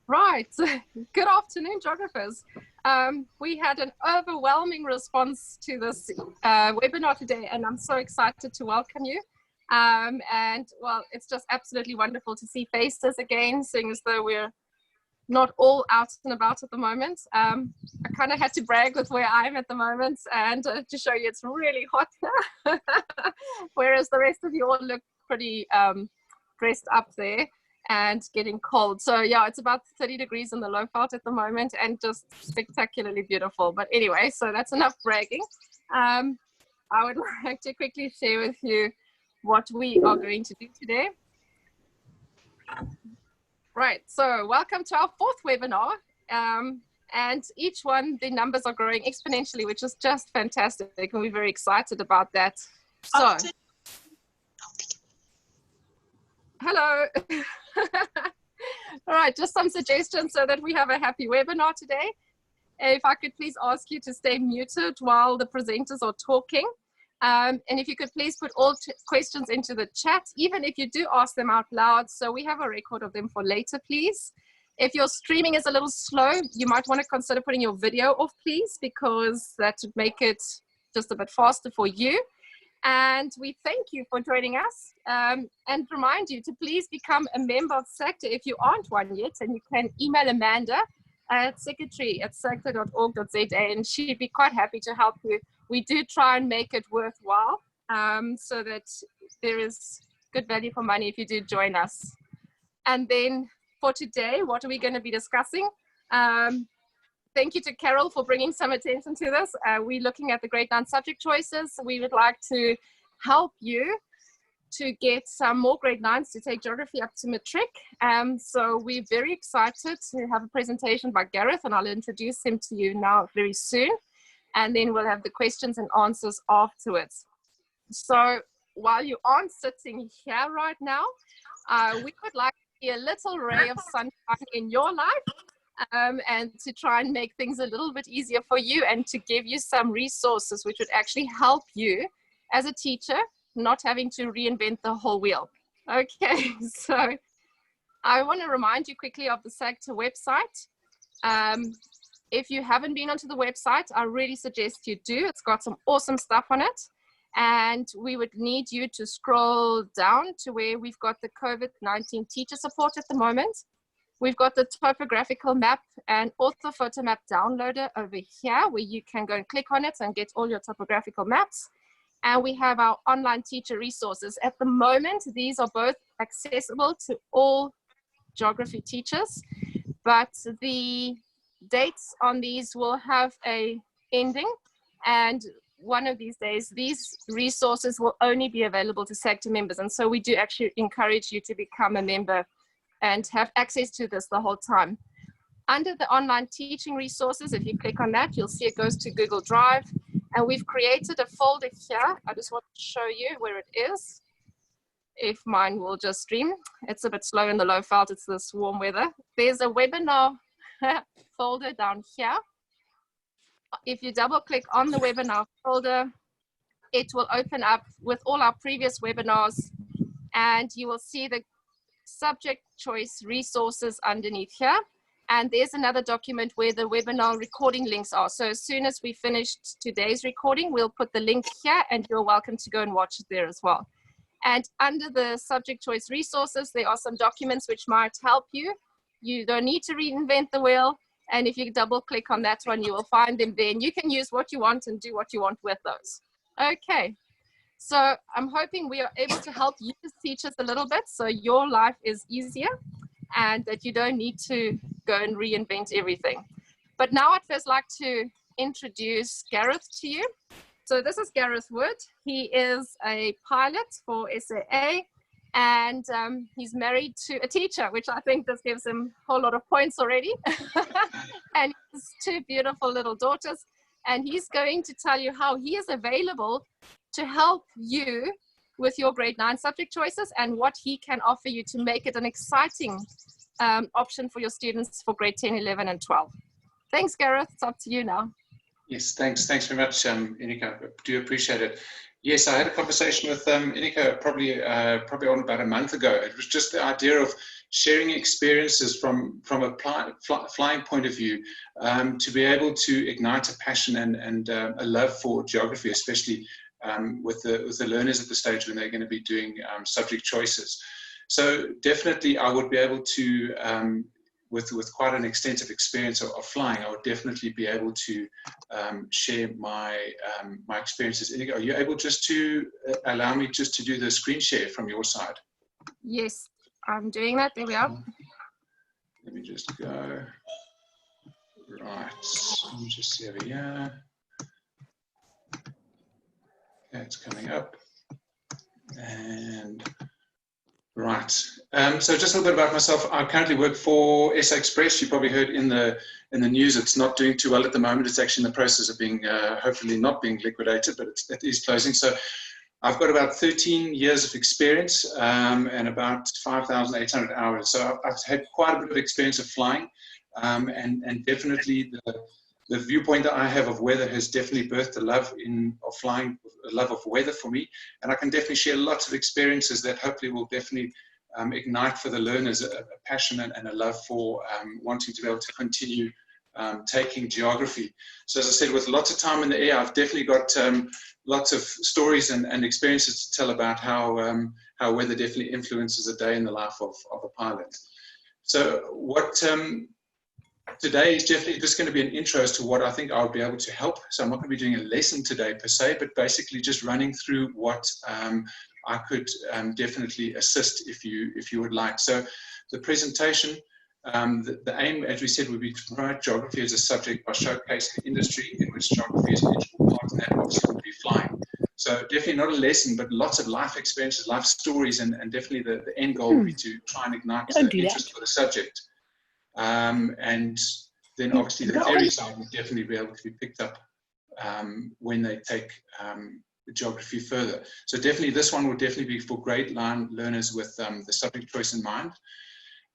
Right. Good afternoon, geographers. We had an overwhelming response to this webinar today, and I'm so excited to welcome you. And well, it's just absolutely wonderful to see faces again, seeing as though we're not all out and about at the moment. I kind of had to brag with where I'm at the moment and to show you it's really hot, whereas the rest of you all look pretty dressed up there and getting cold. So yeah, it's about 30 degrees in the Lowveld at the moment and just spectacularly beautiful. But anyway, so that's enough bragging. I would like to quickly share with you what we are going to do today. Right, so welcome to our fourth webinar. And each one, the numbers are growing exponentially, which is just fantastic. And we're very excited about that. So, hello. All right, just some suggestions so that we have a happy webinar today. If I could please ask you to stay muted while the presenters are talking. And if you could please put all questions into the chat, even if you do ask them out loud, so we have a record of them for later, please. If your streaming is a little slow, you might want to consider putting your video off, please, because that would make it just a bit faster for you. And we thank you for joining us and remind you to please become a member of SAGTA if you aren't one yet, and you can email Amanda at secretary@sagta.org.za and she'd be quite happy to help you. We do try and make it worthwhile so that there is good value for money if you do join us. And then for today, what are we going to be discussing? Thank you to Carol for bringing some attention to this. We're looking at the grade 9 subject choices. We would like to help you to get some more grade 9s to take geography up to matric. So we're very excited to have a presentation by Gareth, and I'll introduce him to you now very soon. And then we'll have the questions and answers afterwards. So while you aren't sitting here right now, we would like to be a little ray of sunshine in your life. And to try and make things a little bit easier for you and to give you some resources which would actually help you as a teacher, not having to reinvent the whole wheel. Okay, so I want to remind you quickly of the SAGTA website. If you haven't been onto the website, I really suggest you do. It's got some awesome stuff on it. And we would need you to scroll down to where we've got the COVID-19 teacher support at the moment. We've got the topographical map and orthophoto map downloader over here, where you can go and click on it and get all your topographical maps. And we have our online teacher resources. At the moment, these are both accessible to all geography teachers, but the dates on these will have a ending. And one of these days, these resources will only be available to SAGTA members. And so we do actually encourage you to become a member and have access to this the whole time. Under the online teaching resources, if you click on that, you'll see it goes to Google Drive. And we've created a folder here. I just want to show you where it is. If mine will just stream. It's a bit slow in the Lowveld, it's this warm weather. There's a webinar folder down here. If you double click on the webinar folder, it will open up with all our previous webinars, and you will see the subject choice resources underneath here. And there's another document where the webinar recording links are. So as soon as we finished today's recording, we'll put the link here and you're welcome to go and watch it there as well. And under the subject choice resources, there are some documents which might help you. You don't need to reinvent the wheel. And if you double click on that one, you will find them there. And you can use what you want and do what you want with those. Okay. So I'm hoping we are able to help you as teachers a little bit so your life is easier and that you don't need to go and reinvent everything. But now I'd first like to introduce Gareth to you. So this is Gareth Wood. He is a pilot for SAA and he's married to a teacher, which I think this gives him a whole lot of points already. And he has 2 beautiful little daughters. And he's going to tell you how he is available to help you with your grade 9 subject choices and what he can offer you to make it an exciting option for your students for grade 10, 11, and 12. Thanks, Gareth. It's up to you now. Yes, thanks very much, Inika. I do appreciate it. Yes, I had a conversation with Inika probably on about a month ago. It was just the idea of sharing experiences from a flying point of view, to be able to ignite a passion and a love for geography, especially with the learners at the stage when they're going to be doing subject choices. So definitely I would be able to, with quite an extensive experience of flying, I would definitely be able to share my my experiences. Inigo, are you able just to allow me just to do the screen share from your side? Yes, I'm doing that. There we are. Let me just go. Right, let me just see over here. Okay, it's coming up. And right, so just a little bit about myself. I currently work for SA Express. You probably heard in the news it's not doing too well at the moment. It's actually in the process of being, hopefully not being liquidated, but it is closing. So I've got about 13 years of experience and about 5,800 hours. So I've had quite a bit of experience of flying, and definitely the viewpoint that I have of weather has definitely birthed a love of flying, a love of weather for me. And I can definitely share lots of experiences that hopefully will definitely ignite for the learners a passion and a love for wanting to be able to continue taking geography. So as I said, with lots of time in the air, I've definitely got lots of stories and experiences to tell about how weather definitely influences a day in the life of a pilot. So what today is definitely just going to be an intro as to what I think I'll be able to help. So I'm not going to be doing a lesson today per se, but basically just running through what I could definitely assist if you would like. So the presentation, the aim, as we said, would be to promote geography as a subject by showcasing the industry in which geography is an integral part, and that obviously would be flying. So definitely not a lesson, but lots of life experiences, life stories, and definitely the end goal would be to try and ignite the interest for the subject. And then obviously the theory side would definitely be able to be picked up when they take geography further. So definitely this one would definitely be for grade 9 learners with the subject choice in mind.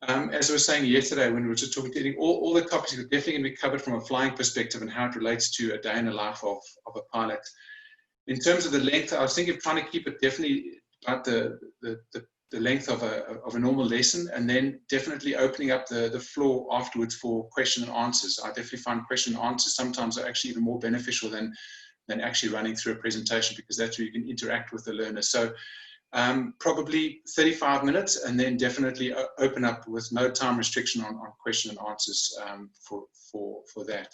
As I was saying yesterday when we were just talking, all the topics are definitely going to be covered from a flying perspective and how it relates to a day in the life of a pilot. In terms of the length, I was thinking of trying to keep it definitely about the length of a normal lesson, and then definitely opening up the floor afterwards for question and answers. I definitely find question and answers sometimes are actually even more beneficial than actually running through a presentation, because that's where you can interact with the learner. So probably 35 minutes, and then definitely open up with no time restriction on question and answers for that.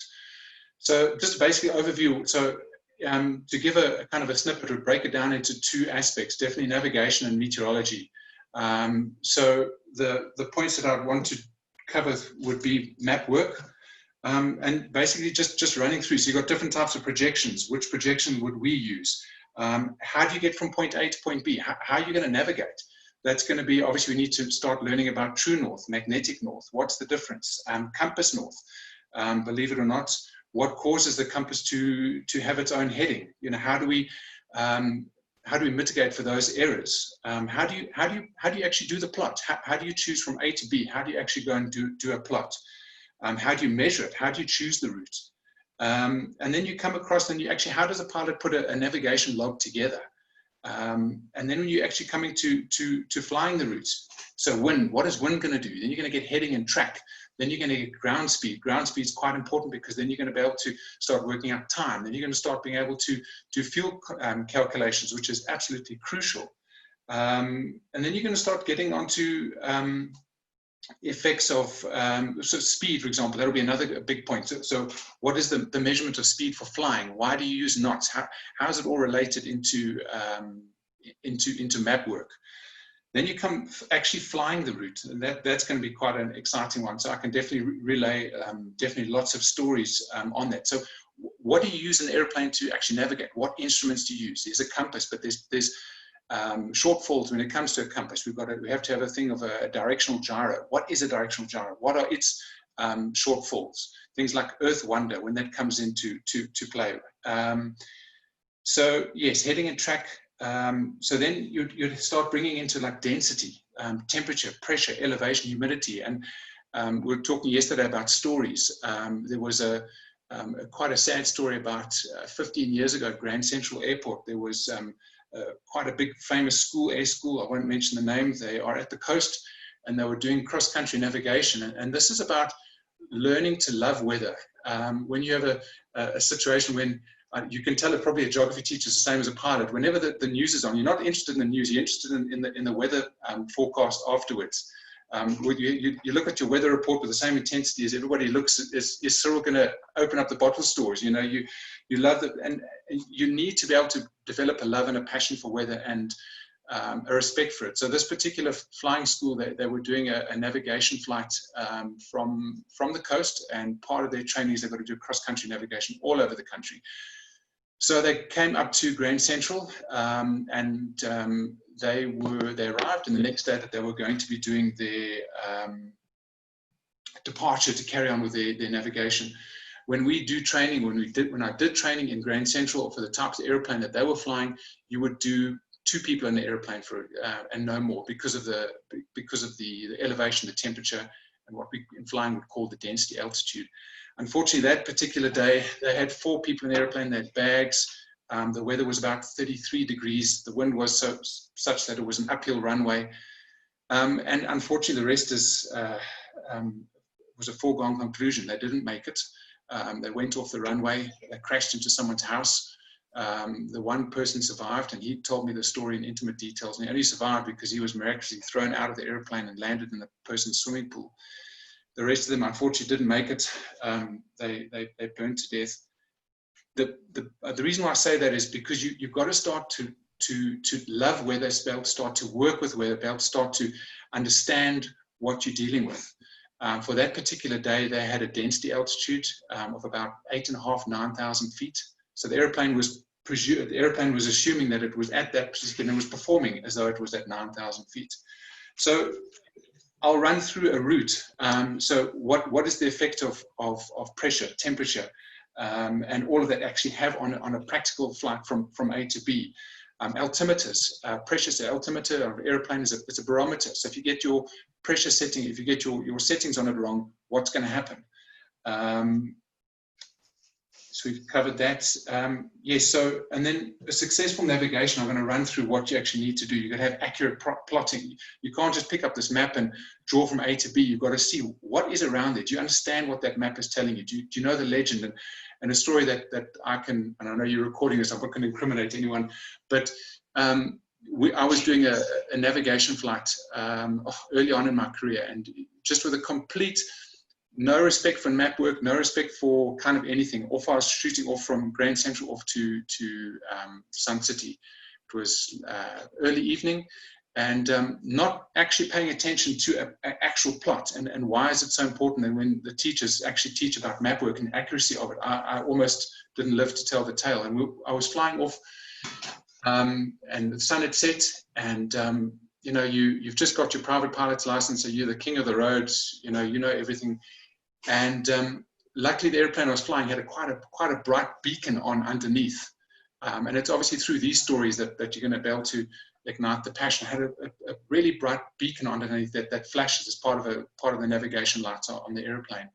So just basically overview. So to give a kind of a snippet, would break it down into 2 aspects, definitely navigation and meteorology. So the points that I'd want to cover would be map work, and basically just running through. So you've got different types of projections. Which projection would we use? How do you get from point A to point B? How are you going to navigate? That's going to be, obviously we need to start learning about true north, magnetic north. What's the difference? Compass north. Believe it or not, what causes the compass to have its own heading? You know, how do we mitigate for those errors? How do you actually do the plot? How do you choose from A to B? How do you actually go and do a plot? How do you measure it? How do you choose the route? And then you come across, and you actually, how does a pilot put a navigation log together? And then when you're actually coming to flying the routes, so wind, what is wind going to do? Then you're going to get heading and track. Then you're going to get ground speed. Ground speed is quite important, because then you're going to be able to start working out time. Then you're going to start being able to do fuel calculations, which is absolutely crucial. And then you're going to start getting onto effects of so speed, for example. That'll be another big point. So what is the measurement of speed for flying? Why do you use knots? How is it all related into map work? Then you come actually flying the route, and that's going to be quite an exciting one. So I can definitely relay definitely lots of stories on that. So what do you use an airplane to actually navigate? What instruments do you use? There's a compass, but there's shortfalls when it comes to a compass. We have to have a thing of a directional gyro. What is a directional gyro? What are its shortfalls? Things like Earth Wonder, when that comes into play. So yes, heading and track. So then you'd start bringing into like density, temperature, pressure, elevation, humidity. And we were talking yesterday about stories. There was quite a sad story about 15 years ago at Grand Central Airport. There was quite a big famous school, air school. I won't mention the name. They are at the coast. and they were doing cross-country navigation. And this is about learning to love weather. When you have a situation when you can tell it, probably a geography teacher is the same as a pilot. Whenever the news is on, you're not interested in the news, you're interested in the weather forecast afterwards. You look at your weather report with the same intensity as everybody looks at, is Cyril going to open up the bottle stores? You know, you love it, and you need to be able to develop a love and a passion for weather and a respect for it. So this particular flying school, they were doing a navigation flight from the coast, and part of their training is they've got to do cross-country navigation all over the country. So they came up to Grand Central, and they arrived, and the next day that they were going to be doing their departure to carry on with their navigation. When we do training, when I did training in Grand Central for the types of airplane that they were flying, you would do 2 people in the airplane for and no more, because of the elevation, the temperature, and what we in flying would call the density altitude. Unfortunately, that particular day, they had 4 people in the airplane. They had bags. The weather was about 33 degrees. The wind was such that it was an uphill runway. And unfortunately, the rest was a foregone conclusion. They didn't make it. They went off the runway. They crashed into someone's house. The one person survived, and he told me the story in intimate details. And he only survived because he was miraculously thrown out of the airplane and landed in the person's swimming pool. The rest of them, unfortunately, didn't make it. They burned to death. The reason why I say that is because you've got to start to love weather, be able to start to work with weather, be able to start to understand what you're dealing with. For that particular day, they had a density altitude of about 8,500 to 9,000 feet. So the airplane was assuming that it was at that particular, and it was performing as though it was at 9,000 feet. So I'll run through a route. So what is the effect of pressure, temperature, and all of that actually have on a practical flight from A to B? Altimeters, pressure, so altimeter of an airplane is a barometer. So if you get your pressure setting, if you get your settings on it wrong, what's going to happen? So we've covered that. Yes, so, and then a successful navigation, I'm going to run through what you actually need to do. You've got to have accurate plotting. You can't just pick up this map and draw from A to B. You've got to see what is around there. Do you understand what that map is telling you? Do you know the legend? And a story that I can, and I know you're recording this, I'm not going to incriminate anyone, but I was doing a navigation flight early on in my career, and just with a complete no respect for map work, no respect for kind of anything. Off I was shooting off from Grand Central off to Sun City. It was early evening, and not actually paying attention to an actual plot. And why is it so important? And when the teachers actually teach about map work and accuracy of it, I almost didn't live to tell the tale. And I was flying off, and the sun had set, and you know, you've just got your private pilot's license, so you're the king of the roads. You know everything. And luckily, the airplane I was flying had quite a bright beacon on underneath. And it's obviously through these stories that you're going to be able to ignite the passion. I had a really bright beacon underneath that flashes as part of the navigation lights on the airplane.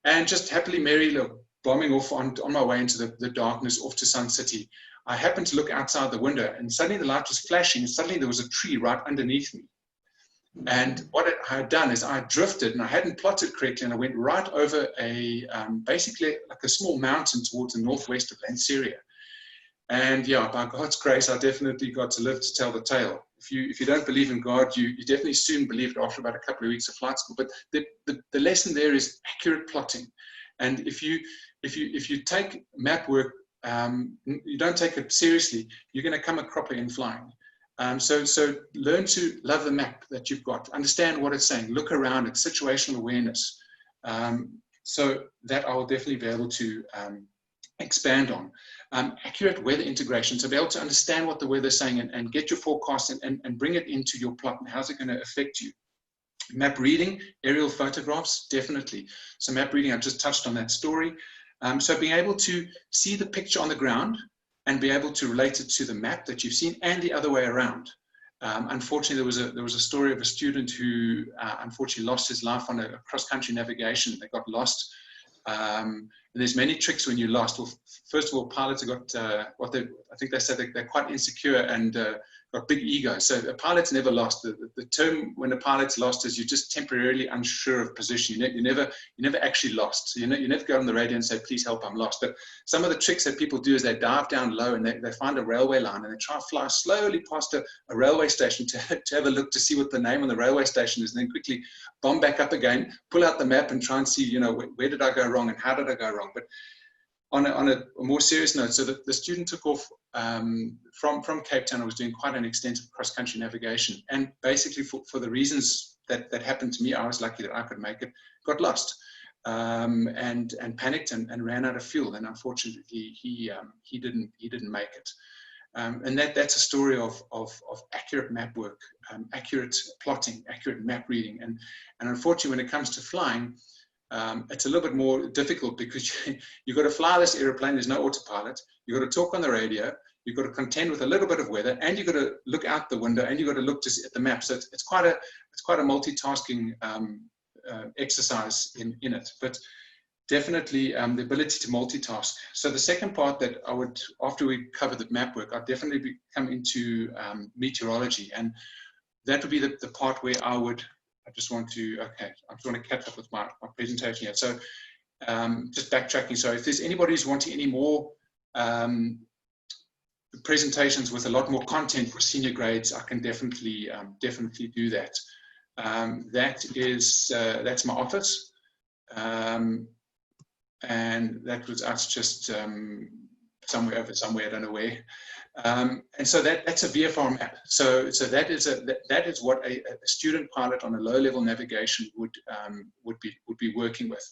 And just happily merry, bombing off on my way into the darkness off to Sun City. I happened to look outside the window, and suddenly the light was flashing, and suddenly there was a tree right underneath me. And what I had done is I drifted, and I hadn't plotted correctly, and I went right over basically like a small mountain towards the northwest of Lanseria. And yeah, by God's grace, I definitely got to live to tell the tale. If you don't believe in God, you definitely soon believe it after about a couple of weeks of flight school. But the lesson there is accurate plotting. And if you take map work, you don't take it seriously, you're going to come a cropper in flying. So learn to love the map that you've got, understand what it's saying, look around it, situational awareness. So that I will definitely be able to expand on. Accurate weather integration, so be able to understand what the weather is saying and get your forecast and bring it into your plot, and how's it going to affect you. Map reading, aerial photographs, definitely. So map reading, I've just touched on that story. So being able to see the picture on the ground and be able to relate it to the map that you've seen, and the other way around. Unfortunately, there was a story of a student who unfortunately lost his life on a cross-country navigation. They got lost. And there's many tricks when you're lost. Well, first of all, pilots have got I think they said they're quite insecure, and got big egos. So a pilot's never lost. The term when a pilot's lost is you're just temporarily unsure of position. You never actually lost. So you never go on the radio and say, please help, I'm lost. But some of the tricks that people do is they dive down low and they find a railway line and they try to fly slowly past a railway station to have a look to see what the name on the railway station is, and then quickly bomb back up again, pull out the map and try and see, where did I go wrong and how did I go wrong. But on a more serious note, so the student took off from Cape Town. I was doing quite an extensive cross-country navigation, and basically for the reasons that happened to me, I was lucky that I could make it, got lost and panicked and ran out of fuel, and unfortunately he didn't make it. And that's a story of accurate map work, accurate plotting, accurate map reading, and unfortunately when it comes to flying, it's a little bit more difficult because you've got to fly this airplane. There's no autopilot. You've got to talk on the radio. You've got to contend with a little bit of weather, and you've got to look out the window, and you've got to look at the map. So it's quite a multitasking exercise in it. But definitely the ability to multitask. So the second part that I would, after we cover the map work, I'd definitely come into meteorology, and that would be the part where I just want to catch up with my presentation here. So just backtracking. So if there's anybody who's wanting any more presentations with a lot more content for senior grades, I can definitely do that. That's my office. And that was us just somewhere, I don't know where. And so that's a VFR map. So that is what a student pilot on a low-level navigation would be working with.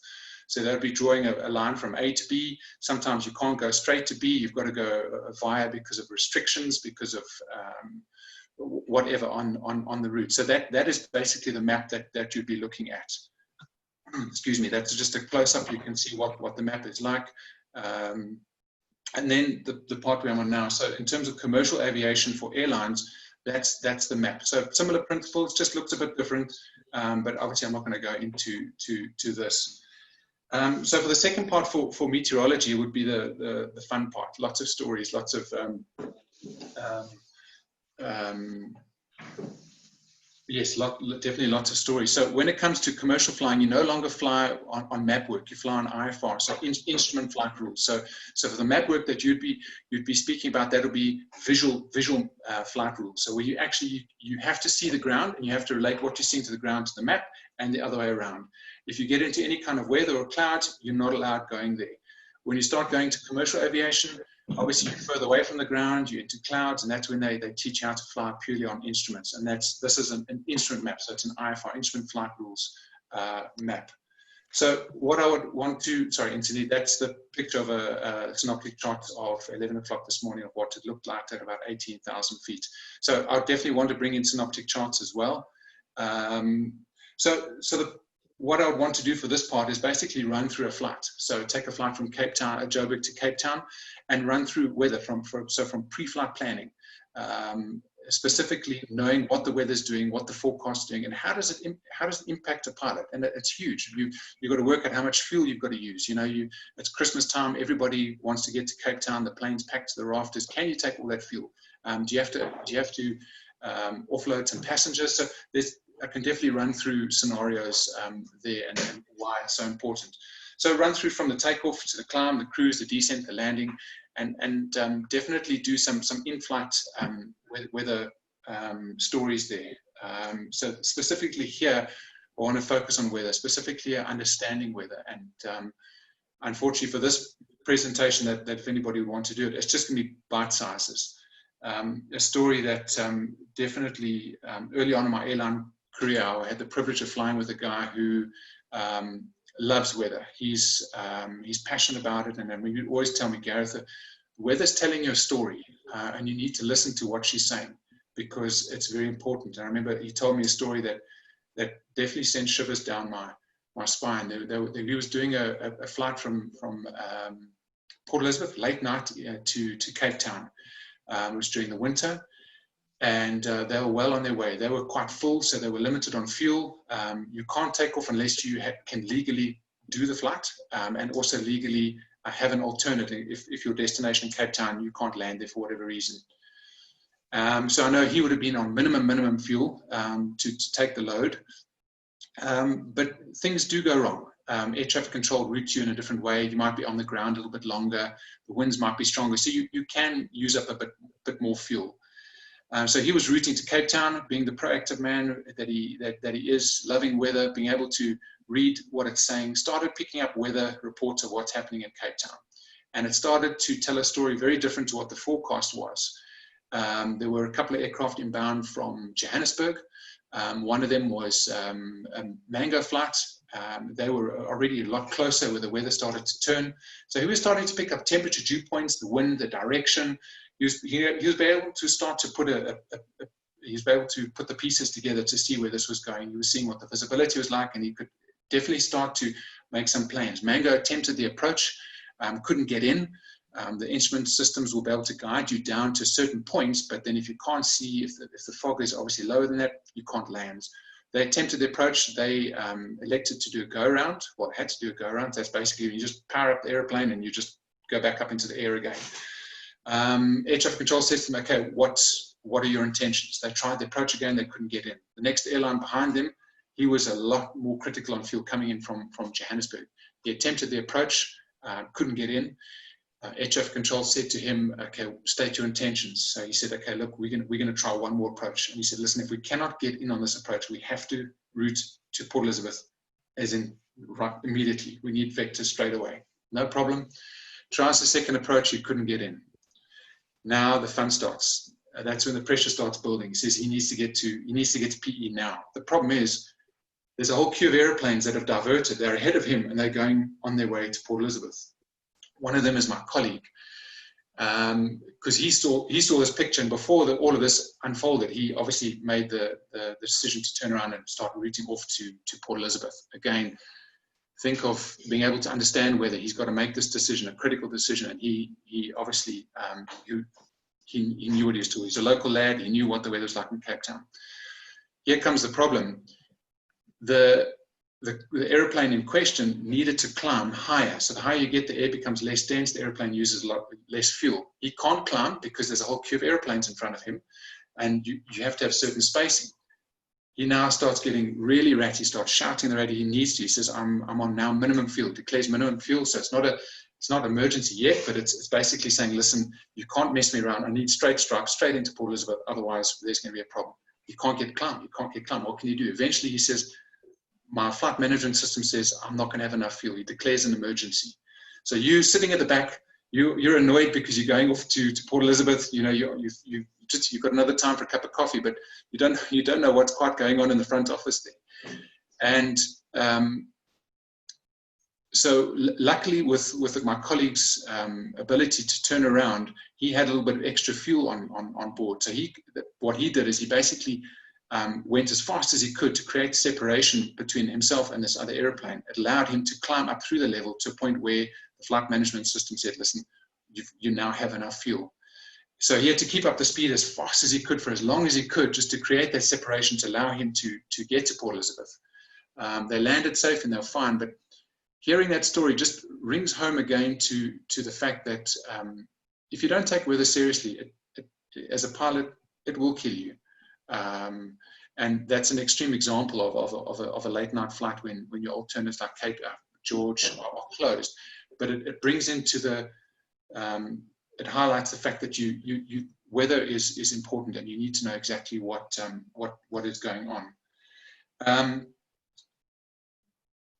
So they'll be drawing a line from A to B. Sometimes you can't go straight to B. You've got to go via because of restrictions, because of whatever on the route. So that is basically the map that you'd be looking at. Excuse me. That's just a close-up. You can see what the map is like. And then the part where I'm on now. So in terms of commercial aviation for airlines, that's the map. So similar principles, just looks a bit different, but obviously I'm not going to go into this. So for the second part for meteorology would be the fun part. Lots of stories, lots of yes, definitely lots of stories. So when it comes to commercial flying, you no longer fly on map work, you fly on IFR, so instrument flight rules. So for the map work that you'd be speaking about, that'll be visual flight rules. So where you have to see the ground and you have to relate what you're seeing to the ground to the map and the other way around. If you get into any kind of weather or clouds, you're not allowed going there. When you start going to commercial aviation, obviously you're further away from the ground, you're into clouds, and that's when they teach you how to fly purely on instruments. And this is an instrument map, so it's an IFR, instrument flight rules map. So what I would want to, sorry, incidentally, that's the picture of a synoptic chart of 11 o'clock this morning of what it looked like at about 18,000 feet. So I definitely want to bring in synoptic charts as well. What I would want to do for this part is basically run through a flight. So take a flight from Cape Town, Joburg to Cape Town, and run through weather from pre-flight planning, specifically knowing what the weather's doing, what the forecast is doing, and how does it impact a pilot. And it's huge. You've got to work out how much fuel you've got to use. It's Christmas time. Everybody wants to get to Cape Town. The plane's packed to the rafters. Can you take all that fuel? Do you have to offload some passengers? So I can definitely run through scenarios there and why it's so important. So run through from the takeoff to the climb, the cruise, the descent, the landing, and definitely do some in-flight weather stories there. So specifically here, I want to focus on weather, specifically understanding weather. And unfortunately for this presentation, that if anybody would want to do it, it's just going to be bite sizes. A story that definitely early on in my airline career, I had the privilege of flying with a guy who loves weather. He's passionate about it, and he would always tell me, Gareth, weather's telling you a story, and you need to listen to what she's saying because it's very important. And I remember he told me a story that definitely sent shivers down my spine. He was doing a flight from Port Elizabeth late night to Cape Town. It was during the winter. And they were well on their way. They were quite full, so they were limited on fuel. You can't take off unless you can legally do the flight and also legally have an alternative. If your destination Cape Town, you can't land there for whatever reason. So I know he would have been on minimum fuel to take the load. But things do go wrong. Air traffic control routes you in a different way. You might be on the ground a little bit longer. The winds might be stronger. So you can use up a bit more fuel. So he was routing to Cape Town, being the proactive man that he is, loving weather, being able to read what it's saying, started picking up weather reports of what's happening in Cape Town. And it started to tell a story very different to what the forecast was. There were a couple of aircraft inbound from Johannesburg. One of them was a Mango flight. They were already a lot closer where the weather started to turn. So he was starting to pick up temperature dew points, the wind, the direction. He was able to start to put he was able to put the pieces together to see where this was going. He was seeing what the visibility was like, and he could definitely start to make some plans. Mango attempted the approach, couldn't get in. The instrument systems will be able to guide you down to certain points, but then if you can't see, if the fog is obviously lower than that, you can't land. They attempted the approach. They elected to do a go-around. Well, had to do a go-around. That's basically you just power up the airplane and you just go back up into the air again. Air traffic control says to them, okay, what are your intentions? They tried the approach again. They couldn't get in. The next airline behind them, he was a lot more critical on fuel coming in from Johannesburg. He attempted the approach, couldn't get in. Air traffic control said to him, okay, state your intentions. So he said, okay, look, we're going to try one more approach. And he said, listen, if we cannot get in on this approach, we have to route to Port Elizabeth, as in right immediately. We need vectors straight away. No problem. Tries the second approach, he couldn't get in. Now the fun starts. That's when the pressure starts building. He says he needs to get to PE now. The problem is there's a whole queue of airplanes that have diverted. They're ahead of him and they're going on their way to Port Elizabeth. One of them is my colleague, because he saw this picture, and before all of this unfolded, he obviously made the decision to turn around and start routing off to Port Elizabeth. Again, think of being able to understand whether he's got to make this decision, a critical decision, and he obviously he knew what he was doing. He's a local lad. He knew what the weather was like in Cape Town. Here comes the problem. The airplane in question needed to climb higher. So the higher you get, the air becomes less dense. The airplane uses a lot less fuel. He can't climb because there's a whole queue of airplanes in front of him, and you have to have certain spacing. He now starts getting really ratty, starts shouting the radio he needs to. He says, I'm on now minimum fuel, declares minimum fuel. So it's not emergency yet, but it's basically saying, listen, you can't mess me around. I need straight strike, straight into Port Elizabeth. Otherwise, there's going to be a problem. You can't get climb. You can't get climb. What can you do? Eventually, he says, my flight management system says I'm not going to have enough fuel. He declares an emergency. So you sitting at the back, you're annoyed because you're going off to Port Elizabeth. You know, you've got another time for a cup of coffee, but you don't know what's quite going on in the front office there. And so luckily with my colleague's ability to turn around, he had a little bit of extra fuel on board. So what he did is he basically went as fast as he could to create separation between himself and this other airplane. It allowed him to climb up through the level to a point where the flight management system said, listen, you now have enough fuel. So he had to keep up the speed as fast as he could for as long as he could, just to create that separation to allow him to get to Port Elizabeth. They landed safe and they were fine, but hearing that story just rings home again to the fact that if you don't take weather seriously, as a pilot, it will kill you. And that's an extreme example of a late night flight when your alternatives like Cape George are closed. But it brings into it highlights the fact that weather is important, and you need to know exactly what is going on.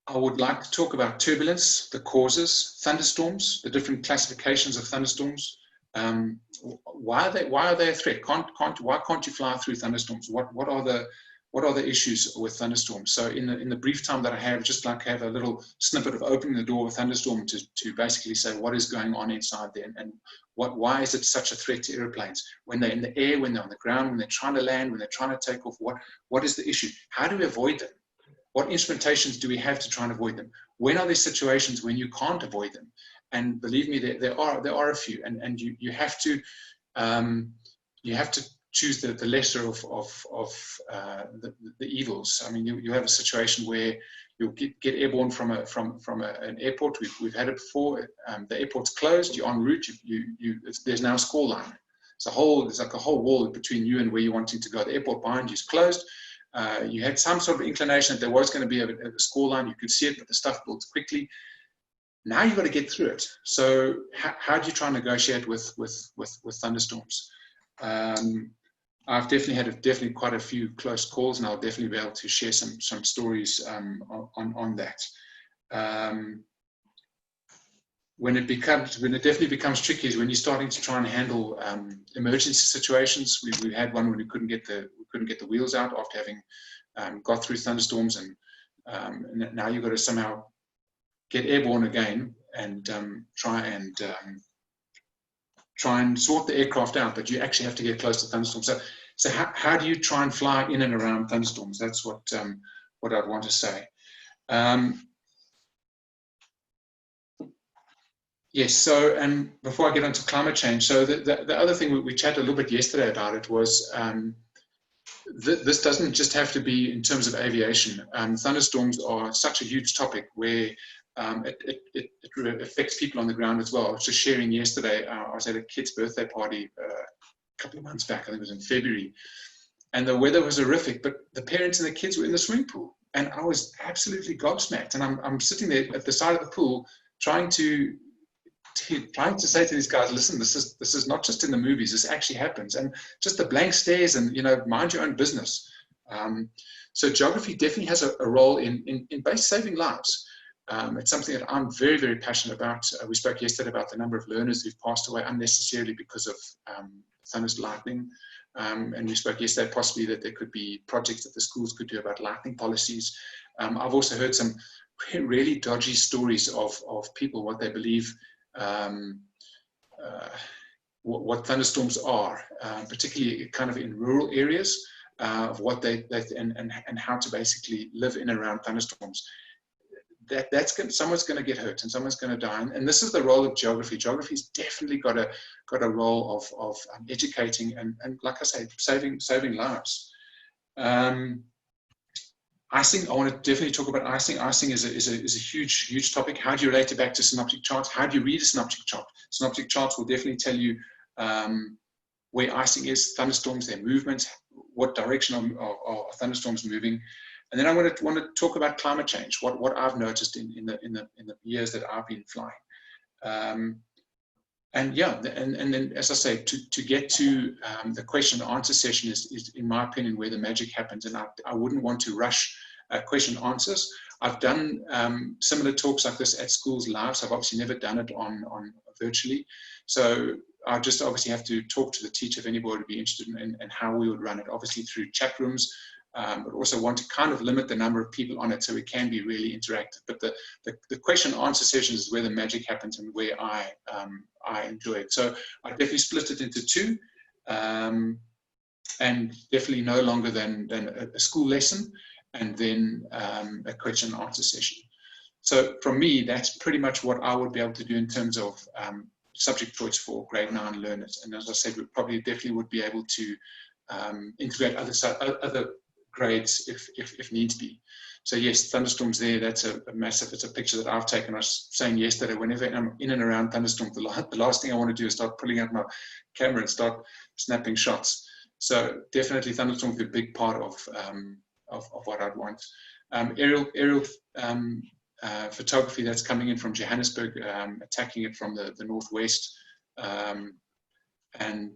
I would like to talk about turbulence, the causes, thunderstorms, the different classifications of thunderstorms. Why are they a threat? Why can't you fly through thunderstorms? What are the issues with thunderstorms? So in the brief time that I have, just like to have a little snippet of opening the door of a thunderstorm to basically say what is going on inside there, and why is it such a threat to airplanes when they're in the air, when they're on the ground, when they're trying to land, when they're trying to take off. What is the issue? How do we avoid them? What instrumentations do we have to try and avoid them? When are there situations when you can't avoid them? And believe me, there are a few, and you have to choose the lesser of the evils. I mean, you have a situation where you'll get airborne from an airport. We've had it before. The airport's closed. You're en route. There's now a score line. there's like a whole wall between you and where you're wanting to go. The airport behind you is closed. You had some sort of inclination that there was going to be a score line. You could see it, but the stuff builds quickly. Now you've got to get through it. So how do you try and negotiate with thunderstorms? I've definitely had quite a few close calls, and I'll definitely be able to share some stories on that. When it definitely becomes tricky is when you're starting to try and handle emergency situations. We had one when we couldn't get the wheels out after having got through thunderstorms, and now you've got to somehow get airborne again and try and sort the aircraft out, but you actually have to get close to thunderstorms. So how do you try and fly in and around thunderstorms? That's what I'd want to say. Yes, so, and before I get onto climate change, so the other thing we chatted a little bit yesterday about it was this doesn't just have to be in terms of aviation. Thunderstorms are such a huge topic where it affects people on the ground as well. I was just sharing yesterday, I was at a kid's birthday party a couple of months back, I think it was in February, and the weather was horrific, but the parents and the kids were in the swimming pool, and I was absolutely gobsmacked. And I'm sitting there at the side of the pool trying to say to these guys, listen, this is not just in the movies, this actually happens. And just the blank stares and, mind your own business. So geography definitely has a role in basically saving lives. It's something that I'm very, very passionate about. We spoke yesterday about the number of learners who've passed away unnecessarily because of thunder lightning. And we spoke yesterday possibly that there could be projects that the schools could do about lightning policies. I've also heard some really dodgy stories of people, what they believe what thunderstorms are, particularly kind of in rural areas, of what and how to basically live in and around thunderstorms. Someone's going to get hurt and someone's going to die, and this is the role of geography. Geography's definitely got a role of educating and like I say, saving lives. Icing, I want to definitely talk about icing. Icing is a huge topic. How do you relate it back to synoptic charts? How do you read a synoptic chart? Synoptic charts will definitely tell you where icing is, thunderstorms, their movements, what direction are thunderstorms moving. And then I want to talk about climate change, what I've noticed in the years that I've been flying. And yeah, and then as I say, to get to the question and answer session is in my opinion where the magic happens, and I wouldn't want to rush question and answers. I've done similar talks like this at schools live, so I've obviously never done it on virtually. So I just obviously have to talk to the teacher if anybody would be interested in how we would run it, obviously through chat rooms, but also want to kind of limit the number of people on it so it can be really interactive. But the question and answer sessions is where the magic happens and where I enjoy it. So I definitely split it into two, and definitely no longer than a school lesson, and then a question and answer session. So from me, that's pretty much what I would be able to do in terms of subject choice for grade 9 learners. And as I said, we probably definitely would be able to integrate other grades if needs be. So yes, thunderstorms there, that's a massive, it's a picture that I've taken. I was saying yesterday, whenever I'm in and around thunderstorms, the last thing I want to do is start pulling out my camera and start snapping shots. So definitely thunderstorms are a big part of what I'd want. Aerial photography that's coming in from Johannesburg, attacking it from the northwest, and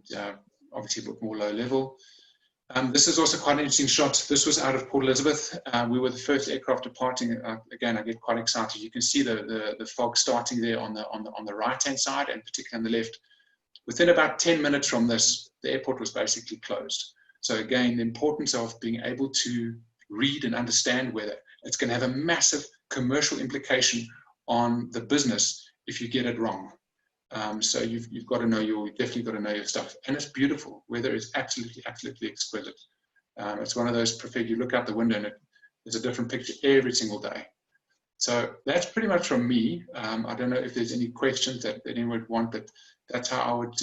obviously a bit more low level. This is also quite an interesting shot. This was out of Port Elizabeth. We were the first aircraft departing. Again, I get quite excited. You can see the fog starting there on the right-hand side, and particularly on the left. Within about 10 minutes from this, the airport was basically closed. So again, the importance of being able to read and understand weather. It's going to have a massive commercial implication on the business if you get it wrong. So you've got to know you've definitely got to know your stuff. And it's beautiful. Weather is absolutely exquisite. It's one of those, you look out the window and there's a different picture every single day. So that's pretty much from me. I don't know if there's any questions that anyone would want, but that's how I would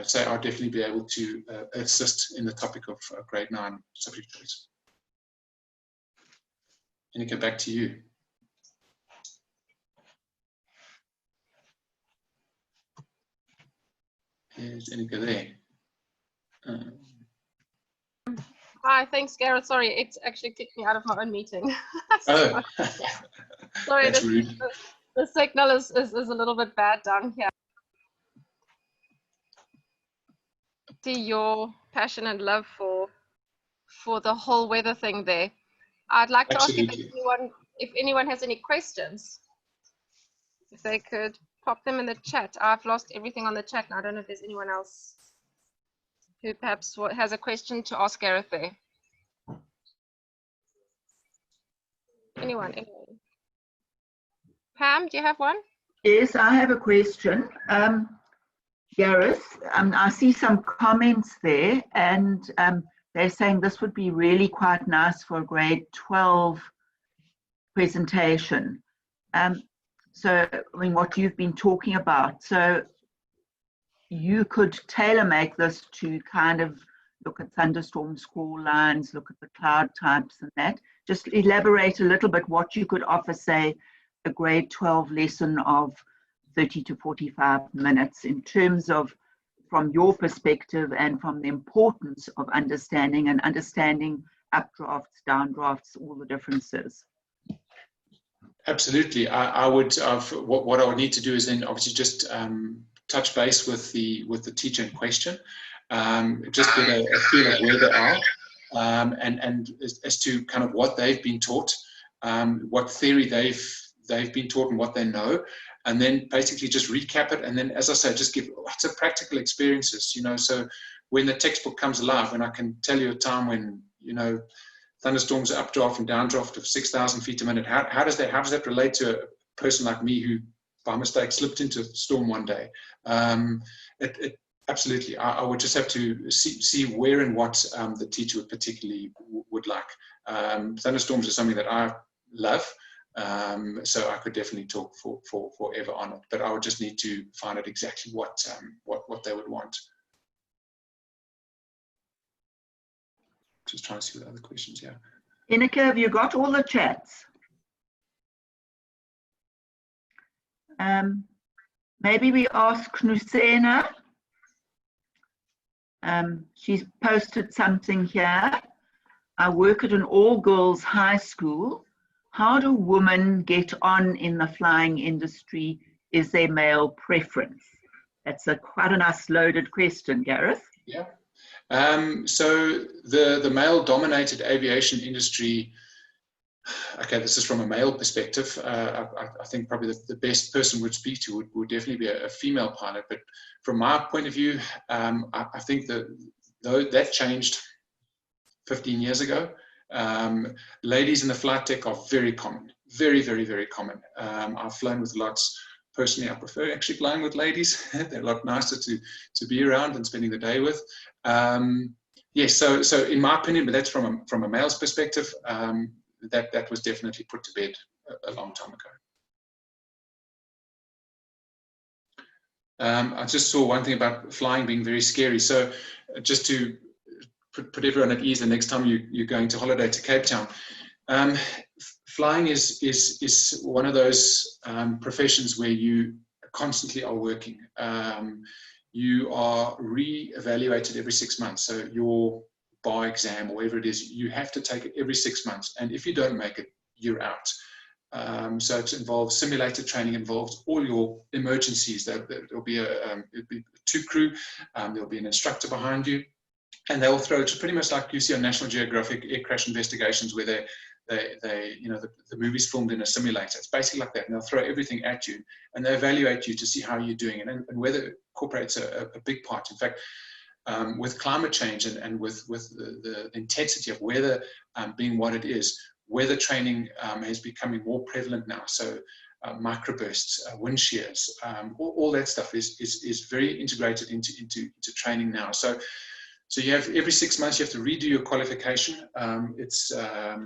say I'll definitely be able to assist in the topic of grade 9 subject choice. Annika, back to you. Is Inika there? Hi, thanks, Gareth. Sorry, it actually kicked me out of my own meeting. Oh, Sorry, that's rude. the signal is a little bit bad down here. See your passion and love for the whole weather thing there. I'd like to ask if anyone has any questions, if they could pop them in the chat. I've lost everything on the chat now. I don't know if there's anyone else who perhaps has a question to ask Gareth there. Anyone? Pam, do you have one? Yes, I have a question. Gareth, I see some comments there, and they're saying this would be really quite nice for a grade 12 presentation. So, I mean, what you've been talking about. So you could tailor make this to kind of look at thunderstorm score lines, look at the cloud types and that. Just elaborate a little bit what you could offer, say, a grade 12 lesson of 30 to 45 minutes in terms of, from your perspective and from the importance of understanding updrafts, downdrafts, all the differences. Absolutely. I would, what I would need to do is then obviously just touch base with the teacher in question, just get a feel of where they are, and as to kind of what they've been taught, what theory they've been taught and what they know, and then basically just recap it. And then, as I say, just give lots of practical experiences, you know, so when the textbook comes alive, when I can tell you a time when, you know, thunderstorms are updraft and downdraft of 6,000 feet a minute, how does that relate to a person like me who by mistake slipped into a storm one day? Absolutely, I would just have to see where and what the teacher would particularly would like. Thunderstorms are something that I love, so I could definitely talk for forever on it, but I would just need to find out exactly what they would want. Just trying to see what other questions here. Inika, have you got all the chats? Maybe we ask Knusena. She's posted something here. I work at an all-girls high school. How do women get on in the flying industry? Is there male preference? That's quite a nice loaded question, Gareth. Yeah. So the male-dominated aviation industry, okay, this is from a male perspective. I think probably the best person would speak to would definitely be a female pilot. But from my point of view, I think that changed 15 years ago. Ladies in the flight deck are very common, very, very, very common. I've flown with lots. Personally, I prefer actually flying with ladies. They're a lot nicer to be around and spending the day with. Yes, so in my opinion, but that's from a male's perspective, that was definitely put to bed a long time ago. I just saw one thing about flying being very scary. So just to put everyone at ease the next time you're going to holiday to Cape Town, flying is one of those professions where you constantly are working. You are re-evaluated every 6 months. So your bar exam or whatever it is, you have to take it every 6 months. And if you don't make it, you're out. So it involves simulated training, involves all your emergencies. There'll be it'll be 2 crew, there'll be an instructor behind you, and they'll throw it pretty much like you see on National Geographic air crash investigations, where they you know, the movie's filmed in a simulator. It's basically like that, and they'll throw everything at you, and they evaluate you to see how you're doing, and weather incorporates a big part. In fact, with climate change and with the intensity of weather being what it is, weather training is becoming more prevalent now. So microbursts, wind shears, all that stuff is very integrated into training now. So you have every 6 months you have to redo your qualification. It's a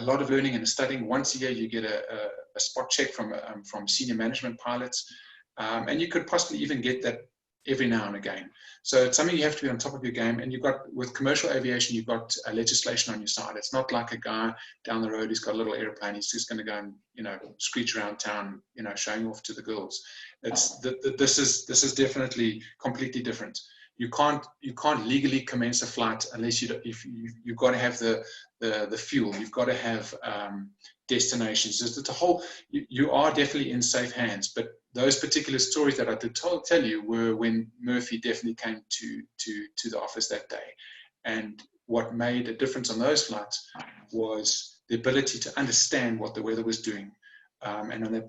lot of learning and studying. Once a year you get a spot check from senior management pilots, and you could possibly even get that every now and again. So it's something you have to be on top of your game. And you've got, with commercial aviation, you've got legislation on your side. It's not like a guy down the road who's got a little airplane. He's just going to go and, you know, screech around town, you know, showing off to the girls. It's this is definitely completely different. You can't legally commence a flight unless you've got to have the fuel. You've got to have destinations. It's a whole. You are definitely in safe hands. But those particular stories that I did tell you were when Murphy definitely came to the office that day, and what made a difference on those flights was the ability to understand what the weather was doing. And on the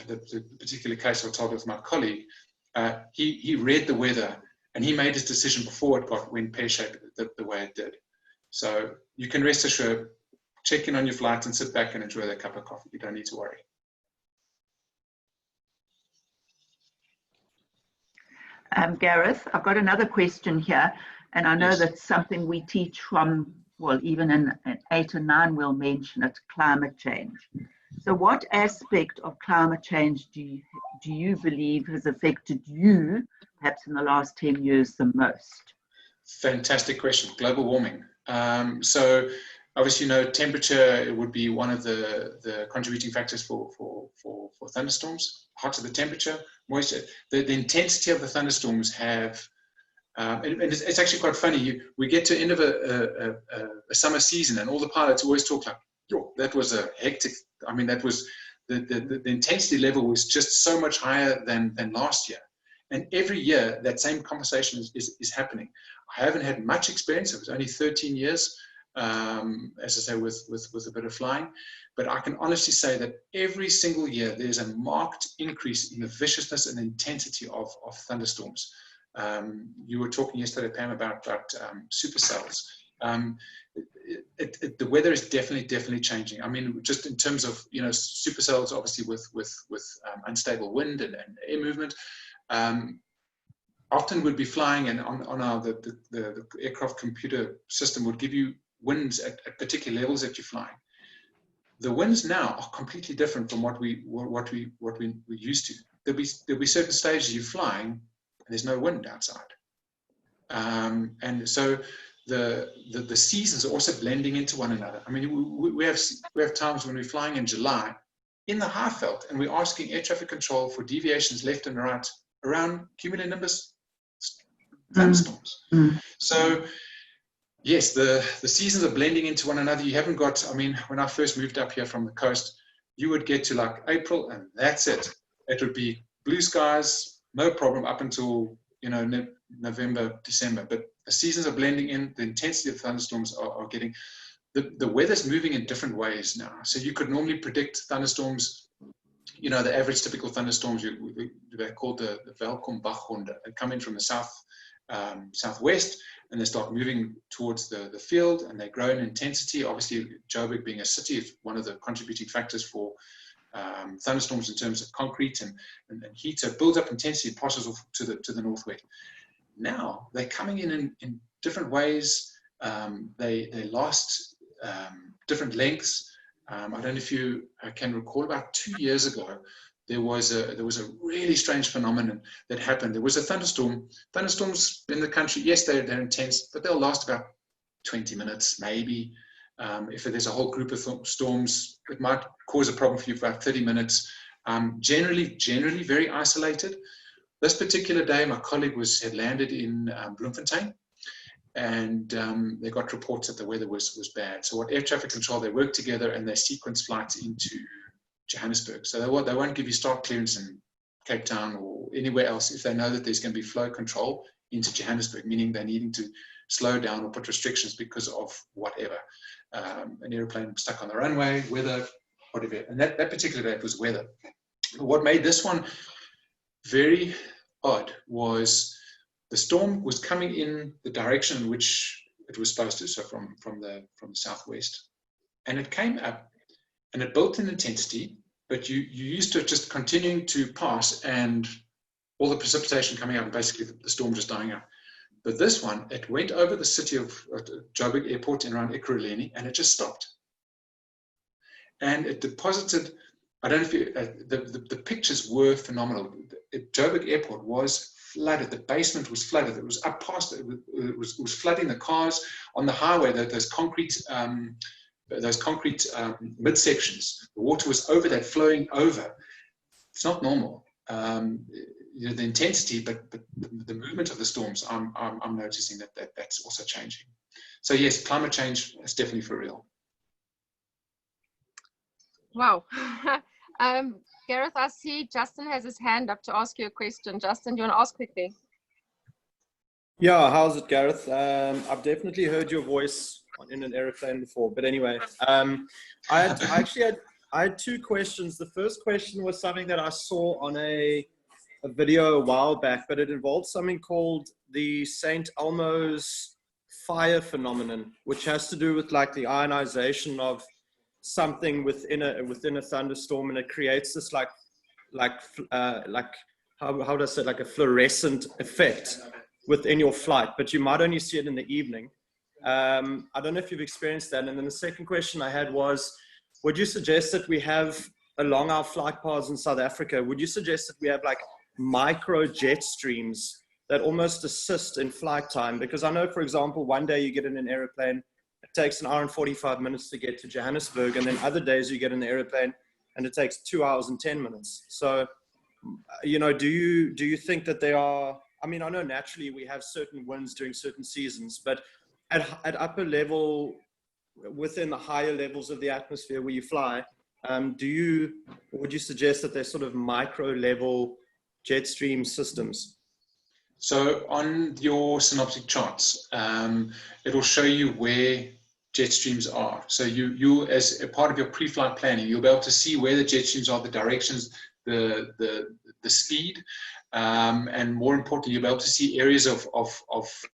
particular case I told with my colleague, he read the weather. And he made his decision before it went pear-shaped the way it did. So you can rest assured, check in on your flight and sit back and enjoy that cup of coffee. You don't need to worry. Gareth, I've got another question here, and I know Yes. that's something we teach from, well, even in 8 and 9 we'll mention it, climate change. So what aspect of climate change do you believe has affected you, perhaps in the last 10 years, the most? Fantastic question. Global warming. So obviously, you know, temperature would be one of the contributing factors for thunderstorms. Hotter the temperature, moisture, the intensity of the thunderstorms have, and it's actually quite funny. We get to the end of a summer season, and all the pilots always talk like, "Yo, that was a hectic." I mean, that was the intensity level was just so much higher than last year. And every year, that same conversation is happening. I haven't had much experience. It was only 13 years, as I say, with a bit of flying. But I can honestly say that every single year, there's a marked increase in the viciousness and intensity of thunderstorms. You were talking yesterday, Pam, about supercells. The weather is definitely changing. I mean, just in terms of, you know, supercells, obviously with unstable wind and air movement. Often would be flying, and on the aircraft computer system would give you winds at particular levels that you're flying. The winds now are completely different from what we used to. There'll be certain stages you're flying and there's no wind outside, and so the seasons are also blending into one another. I mean, we have times when we're flying in July in the Highveld, and we're asking air traffic control for deviations left and right around cumulonimbus thunderstorms. So yes, the seasons are blending into one another. You haven't got, I mean, when I first moved up here from the coast, you would get to like April and that's it. It would be blue skies, no problem up until, you know, November, December. But the seasons are blending in, the intensity of thunderstorms are getting, the weather's moving in different ways now. So you could normally predict thunderstorms, you know, the average typical thunderstorms, they're called the Welkombachhunde. They come in from the southwest, and they start moving towards the field, and they grow in intensity. Obviously, Joburg being a city is one of the contributing factors for thunderstorms in terms of concrete and heat. So it builds up intensity and passes off to the northwest. Now they're coming in different ways. They last different lengths. I don't know if you can recall, about 2 years ago, there was a really strange phenomenon that happened. There was a thunderstorm. Thunderstorms in the country, yes, they're intense, but they'll last about 20 minutes, maybe. If there's a whole group of storms, it might cause a problem for you for about 30 minutes. Generally very isolated. This particular day, my colleague had landed in Bloemfontein, and they got reports that the weather was bad. So what air traffic control, they work together and they sequence flights into Johannesburg. So they won't give you start clearance in Cape Town or anywhere else if they know that there's going to be flow control into Johannesburg, meaning they're needing to slow down or put restrictions because of whatever. An airplane stuck on the runway, weather, whatever. And that particular day it was weather. What made this one very odd was the storm was coming in the direction in which it was supposed to, so from the southwest, and it came up and it built in intensity, but you used to it just continuing to pass and all the precipitation coming out and basically the storm just dying out. But this one, it went over the city of Joburg Airport and around Ekurhuleni, and it just stopped. And it deposited, I don't know if you, the pictures were phenomenal. Joburg Airport was flooded. The basement was flooded. It was up past it. It was flooding the cars on the highway. Those concrete midsections. The water was over that, flowing over. It's not normal. You know, the intensity, but the movement of the storms. I'm noticing that's also changing. So yes, climate change is definitely for real. Wow. Gareth, I see Justin has his hand up to ask you a question. Justin, do you want to ask quickly? Yeah, how's it, Gareth? I've definitely heard your voice in an aeroplane before, but anyway, I had two questions. The first question was something that I saw on a video a while back, but it involved something called the St. Elmo's fire phenomenon, which has to do with like the ionization of something within a thunderstorm, and it creates this like how does it, like a fluorescent effect within your flight, but you might only see it in the evening. I don't know if you've experienced that. And then the second question I had was, would you suggest that we have, along our flight paths in South Africa, would you suggest that we have like micro jet streams that almost assist in flight time? Because I know, for example, one day you get in an airplane, it takes 1 hour and 45 minutes to get to Johannesburg, and then other days you get in the airplane and it takes 2 hours and 10 minutes. So, you know, do you think that they are, I mean, I know naturally we have certain winds during certain seasons, but at upper level, within the higher levels of the atmosphere where you fly, would you suggest that they're sort of micro level jet stream systems? So on your synoptic charts, it will show you where jet streams are. So you as a part of your pre-flight planning, you'll be able to see where the jet streams are, the directions, the speed, and more importantly, you'll be able to see areas of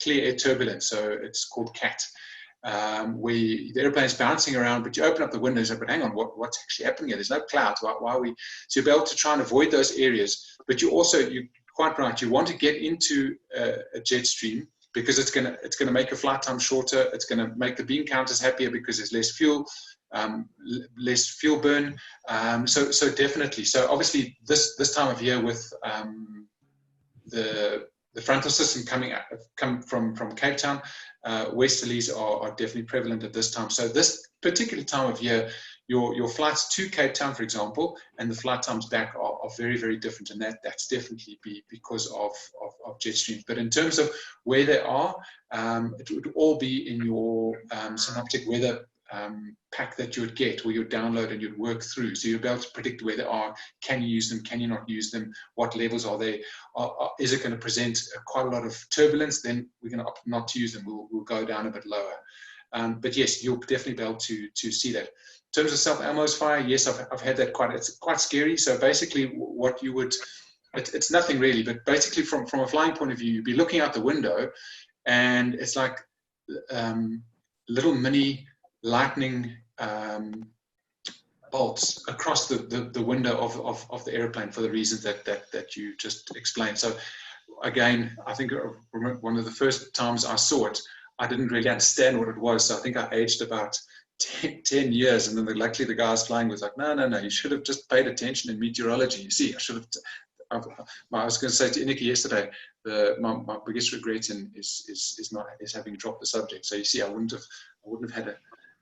clear air turbulence. So it's called CAT, where the airplane is bouncing around, but you open up the windows, but hang on, what's actually happening here? There's no clouds. Why are we? So you'll be able to try and avoid those areas. But you're quite right. You want to get into a jet stream because it's gonna make your flight time shorter. It's gonna make the bean counters happier because there's less fuel burn. So definitely. So obviously this time of year with the frontal system come from Cape Town, westerlies are definitely prevalent at this time. So this particular time of year, your flights to Cape Town, for example, and the flight times back are very, very different, and that's definitely because of jet streams. But in terms of where they are, it would all be in your synoptic weather pack that you would get, or you'd download and you'd work through. So you'll be able to predict where they are. Can you use them? Can you not use them? What levels are they? Is it going to present quite a lot of turbulence? Then we're going to opt not to use them. We'll go down a bit lower. But yes, you'll definitely be able to see that. In terms of St. Elmo's fire, yes, I've had that it's quite scary. So basically what you would, it's nothing really, but basically from a flying point of view, you'd be looking out the window and it's like little mini lightning bolts across the window of the airplane for the reasons that you just explained. So again, I think one of the first times I saw it, I didn't really understand what it was. So I think I aged about 10 years, and then luckily the guy flying was like, no, you should have just paid attention in meteorology. You see, I was going to say to Ineke yesterday, my biggest regret is having dropped the subject. So you see, I wouldn't have had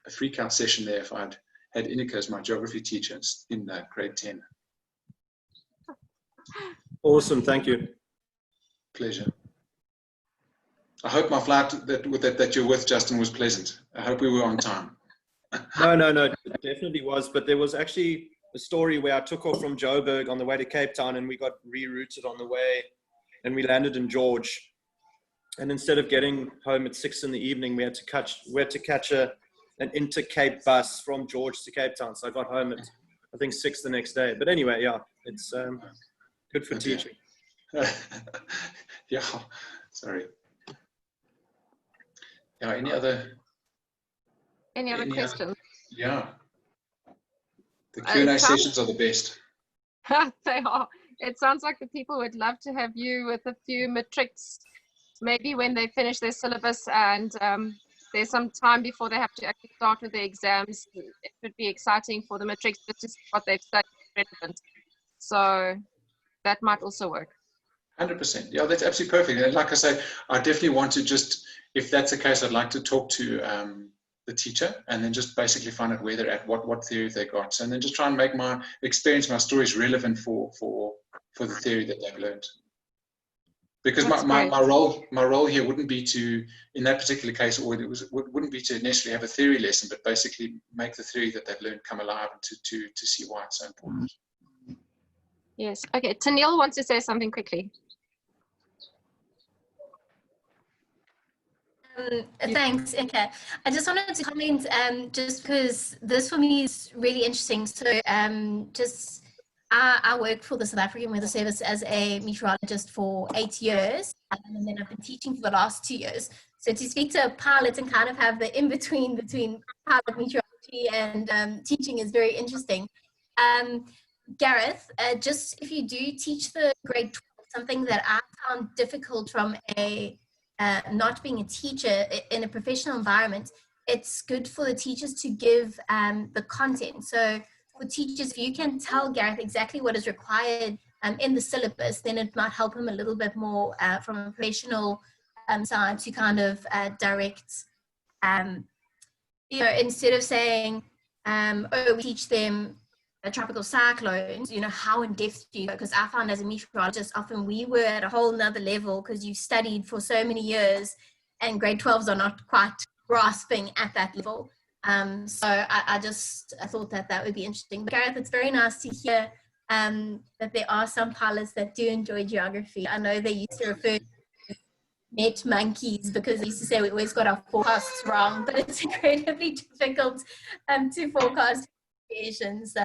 a freak out session there if I'd had Ineke as my geography teacher in grade 10. Awesome, thank you. Pleasure. I hope my flight that you're with, Justin, was pleasant. I hope we were on time. No, it definitely was. But there was actually a story where I took off from Joburg on the way to Cape Town, and we got rerouted on the way, and we landed in George. And instead of getting home at 6 in the evening, we had to catch an inter-Cape bus from George to Cape Town. So I got home at, I think, 6 the next day. But anyway, yeah, it's good for teaching. Yeah, sorry. Yeah, any other questions? Yeah. The Q&A sessions are the best. They are. It sounds like the people would love to have you with a few matrics, maybe when they finish their syllabus and there's some time before they have to actually start with their exams. It would be exciting for the matrics just to see what they've studied relevant. So that might also work. 100%. Yeah, that's absolutely perfect. And like I say, I definitely want to just, if that's the case, I'd like to talk to the teacher and then just basically find out where they're at, what theory they got. So, and then just try and make my experience, my stories relevant for the theory that they've learned. Because my role here wouldn't be to, in that particular case, or wouldn't be to necessarily have a theory lesson, but basically make the theory that they've learned come alive and to see why it's so important. Yes. Okay. Tennille wants to say something quickly. Thanks, Inka. I just wanted to comment, just because this for me is really interesting. So I work for the South African Weather Service as a meteorologist for 8 years, and then I've been teaching for the last 2 years. So to speak to pilots and kind of have the in-between between pilot meteorology and teaching is very interesting. Gareth, just if you do teach the grade 12, something that I found difficult from a not being a teacher in a professional environment, it's good for the teachers to give the content. So for teachers, if you can tell Gareth exactly what is required in the syllabus, then it might help him a little bit more from a professional side to kind of direct, you know, instead of saying, oh, we teach them tropical cyclones, you know, how in depth do you go? Because I found as a meteorologist, often we were at a whole nother level because you studied for so many years and grade 12s are not quite grasping at that level. So I thought that would be interesting. But Gareth, it's very nice to hear that there are some pilots that do enjoy geography. I know they used to refer to net monkeys because they used to say we always got our forecasts wrong, but it's incredibly difficult to forecast variations. So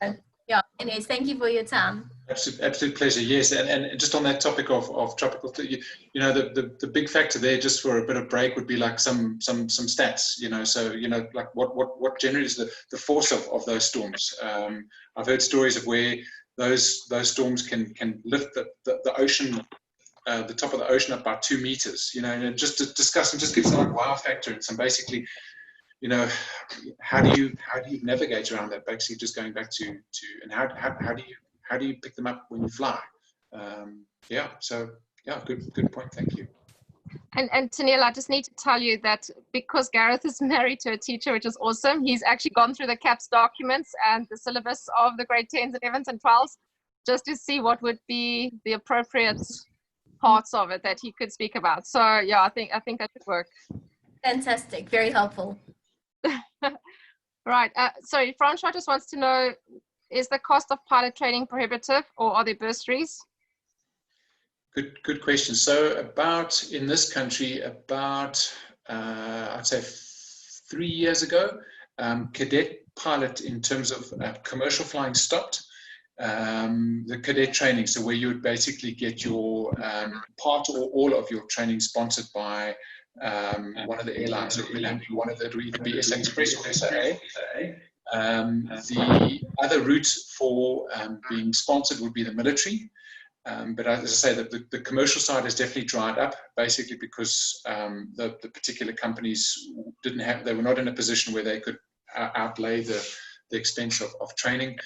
yeah, anyways, thank you for your time. Absolute pleasure. Yes, and just on that topic of tropical, you know, the big factor there, just for a bit of break, would be like some stats. You know, so you know, like what generally is the force of those storms. I've heard stories of where those storms can lift the ocean, the top of the ocean up by 2 meters. You know, and just to discuss and just give some wow factor and some basically, you know, how do you navigate around that? Basically, just going back to and how do you pick them up when you fly? Yeah, so yeah, good point. Thank you. And Tennille, I just need to tell you that because Gareth is married to a teacher, which is awesome, he's actually gone through the CAPS documents and the syllabus of the grade 10s and 11s and 12s just to see what would be the appropriate parts of it that he could speak about. So yeah, I think that would work. Fantastic, very helpful. Right. Sorry, Francois just wants to know, is the cost of pilot training prohibitive or are there bursaries? Good question. So about, in this country, about, I'd say 3 years ago, cadet pilot in terms of commercial flying stopped. The cadet training, so where you would basically get your part or all of your training sponsored by one of the airlines, or one of the, it would either be SA Express or SAA. The other route for being sponsored would be the military. But as I say, the commercial side has definitely dried up, basically because the particular companies they were not in a position where they could outlay the expense of training.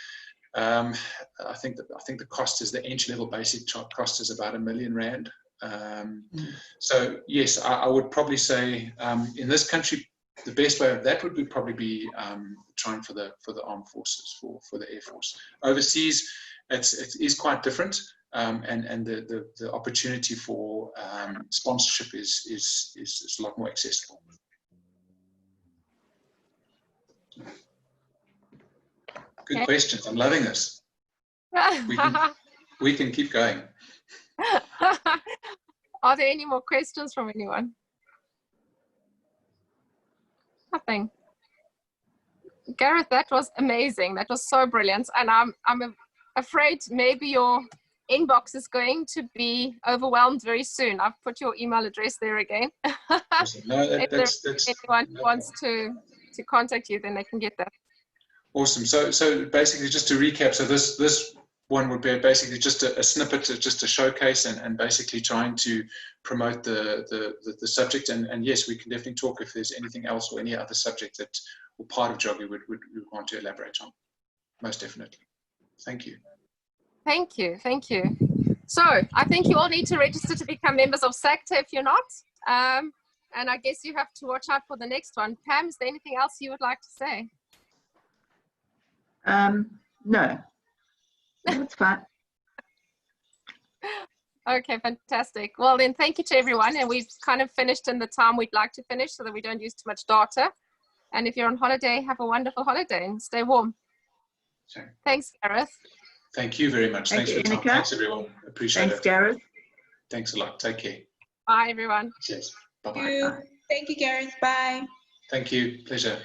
I think the cost is, the entry level basic cost is about R1 million. So yes, I would probably say in this country, the best way of that would probably be trying for the armed forces, for the Air Force. Overseas, it is quite different, and the opportunity for sponsorship is a lot more accessible. Good questions. I'm loving this. We can keep going. Are there any more questions from anyone? Nothing. Gareth, that was amazing. That was so brilliant. And I'm afraid maybe your inbox is going to be overwhelmed very soon. I've put your email address there again. No, if anyone wants to contact you, then they can get that. Awesome. So basically, just to recap, so this one would be basically just a snippet, just a showcase, and basically trying to promote the subject. And yes, we can definitely talk if there's anything else or any other subject that or part of geography we want to elaborate on. Most definitely. Thank you. Thank you. Thank you. So I think you all need to register to become members of SAGTA if you're not. And I guess you have to watch out for the next one. Pam, is there anything else you would like to say? No, that's fine. Okay, fantastic. Well, then thank you to everyone. And we've kind of finished in the time we'd like to finish so that we don't use too much data. And if you're on holiday, have a wonderful holiday and stay warm. Sure. Thanks, Gareth. Thank you very much. Thanks for your time. Annika. Thanks, everyone. Appreciate Thanks, it. Gareth. Thanks a lot. Take care. Bye, everyone. Cheers. Thank Bye-bye. you. Thank you, Gareth. Bye. Thank you. Pleasure.